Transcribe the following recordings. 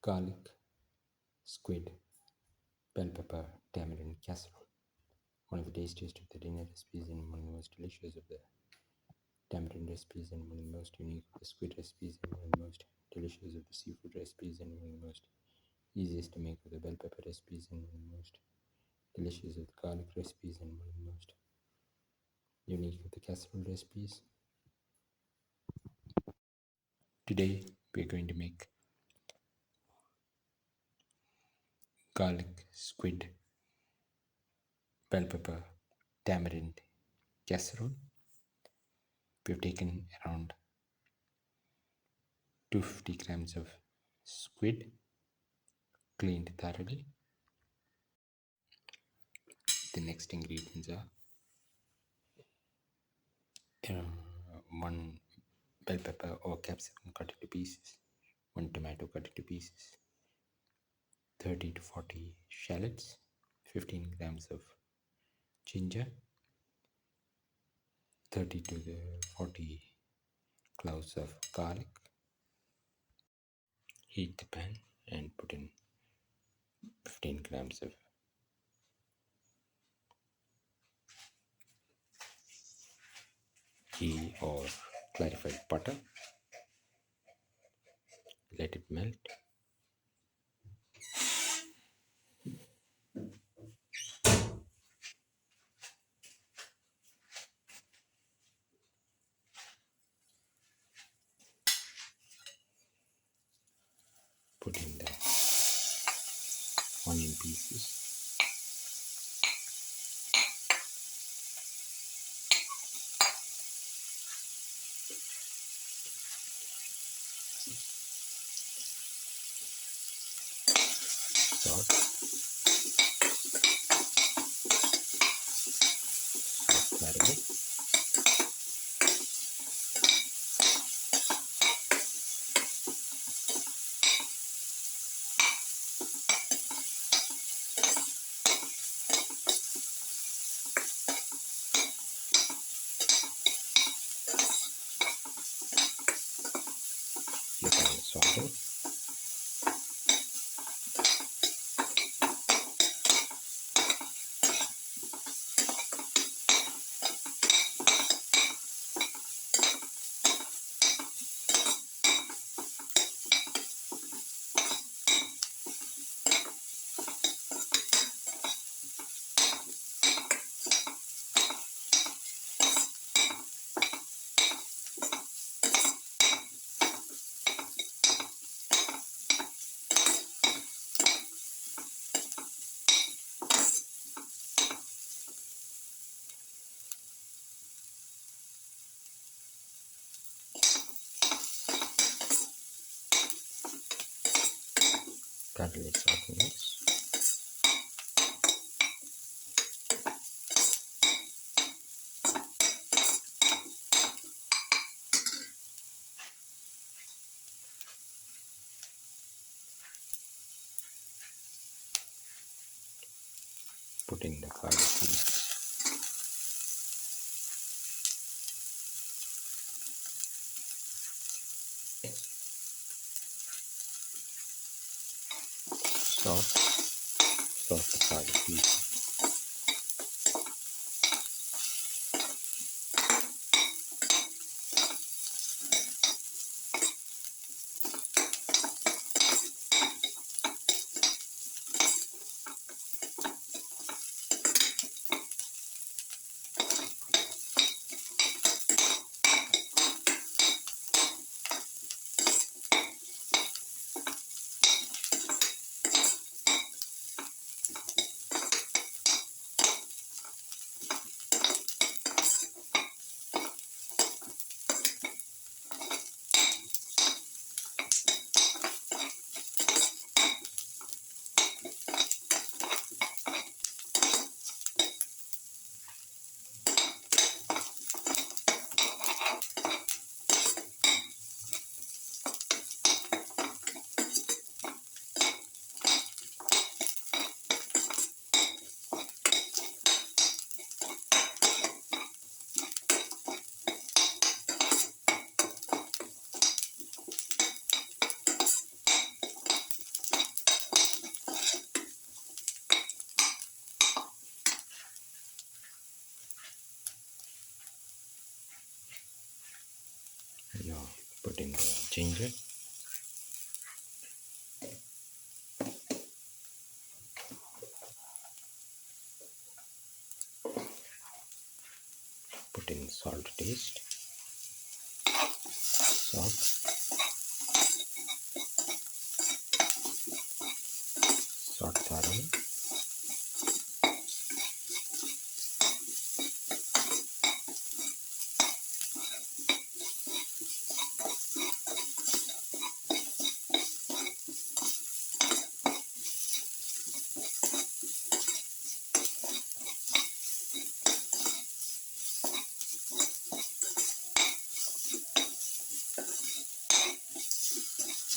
garlic, squid, bell pepper, tamarind casserole. One of the tastiest of the dinner recipes and one of the most delicious of the tamarind recipes and one of the most unique of the squid recipes and one of the most delicious of the seafood recipes and one of the most easiest to make of the bell pepper recipes and one of the most delicious of the garlic recipes and one of the most unique of the casserole recipes. Today we are going to make garlic, squid, bell pepper, tamarind casserole. We've taken around 250 grams of squid, cleaned thoroughly. The next ingredients are one bell pepper or capsicum cut into pieces, one tomato cut into pieces, 30 to 40 shallots, 15 grams of ginger, 30 to 40 cloves of garlic. Heat the pan and put in 15 grams of ghee or clarified butter. Let it melt. Put in the onion pieces. Salt. Thoroughly. Look at the Saute. Garlic sauce. Put in the garlic piece. Sauce the garlic piece. ginger, put in salt to taste, salt, salt thoroughly,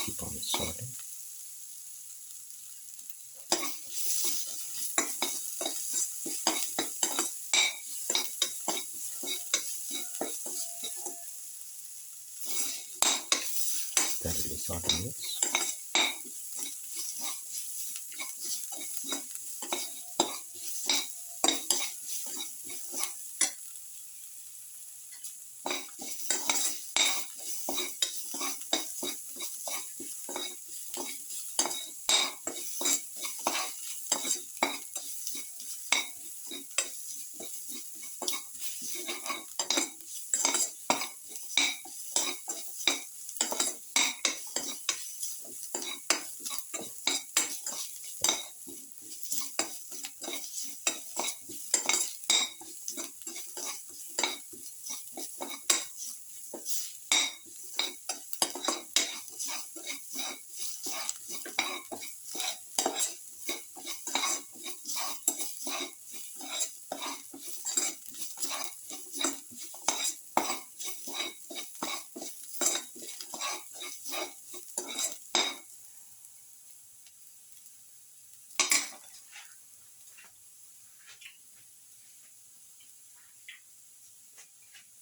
keep on salting. Thoroughly salt and mix.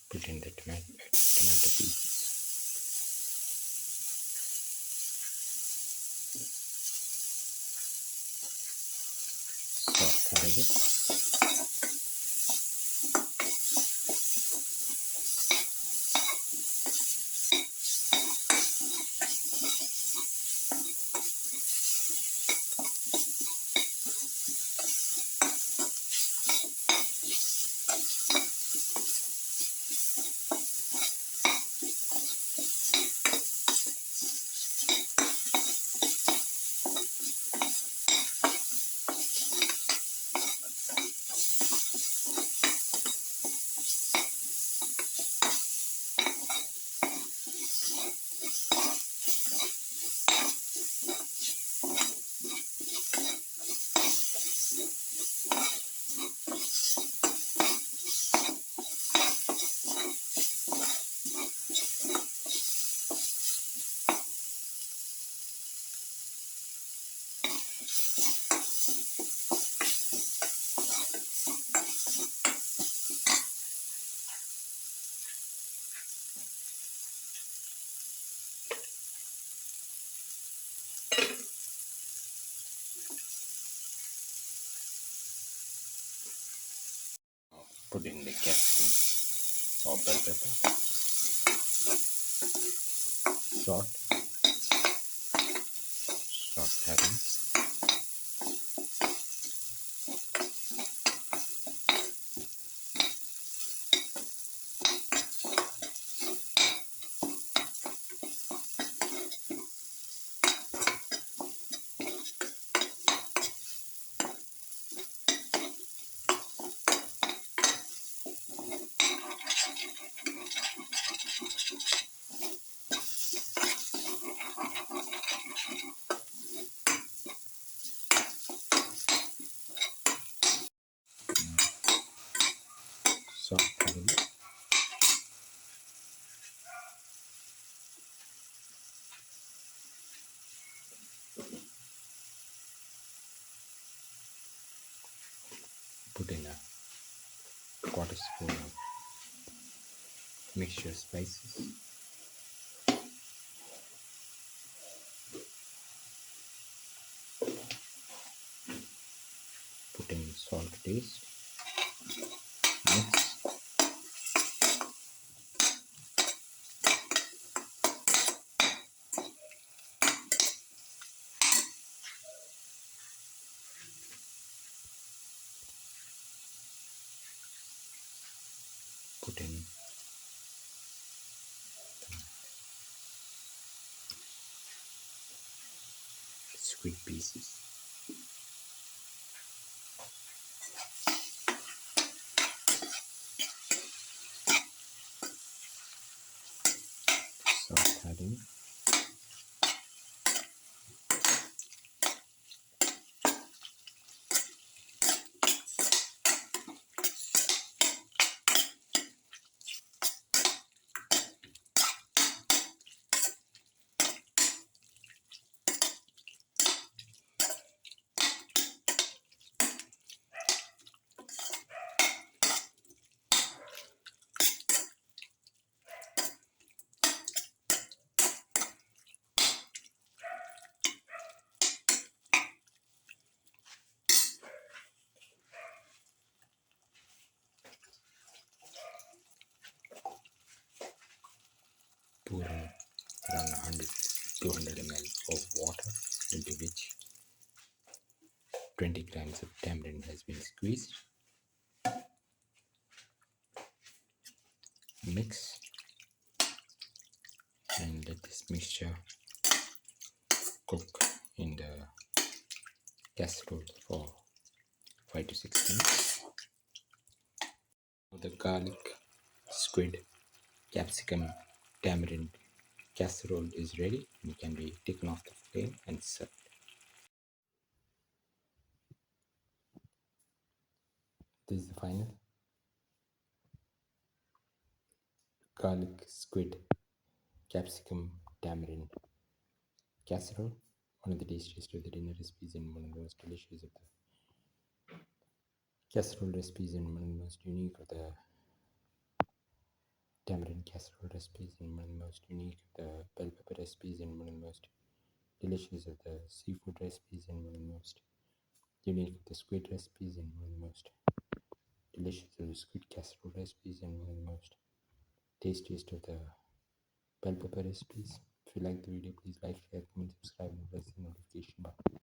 Put in the tomato pieces. Salt thoroughly. Put in the capsicum or bell pepper, salt, thoroughly, salt thoroughly. Put in a quarter spoon of mixture spices, put in salt to taste, mix, in squid pieces. Salt adding. Pour in around 100 200 ml of water, into which 20 grams of tamarind has been squeezed. Mix and let this mixture cook in the casserole for 5 to 6 minutes. The garlic, squid, capsicum, tamarind casserole is ready and can be taken off the flame and served. This is the final garlic, squid, capsicum, tamarind casserole. One of the tastiest of the dinner recipes and one of the most delicious of the casserole recipes and one of the most unique of the tamarind casserole recipes and one of the most unique of the bell pepper recipes and one of the most delicious of the seafood recipes and one of the most unique of the squid recipes and one of the most delicious of the squid casserole recipes and one of the most tastiest of the bell pepper recipes. If you like the video, please like, share, comment, subscribe, and press the notification button.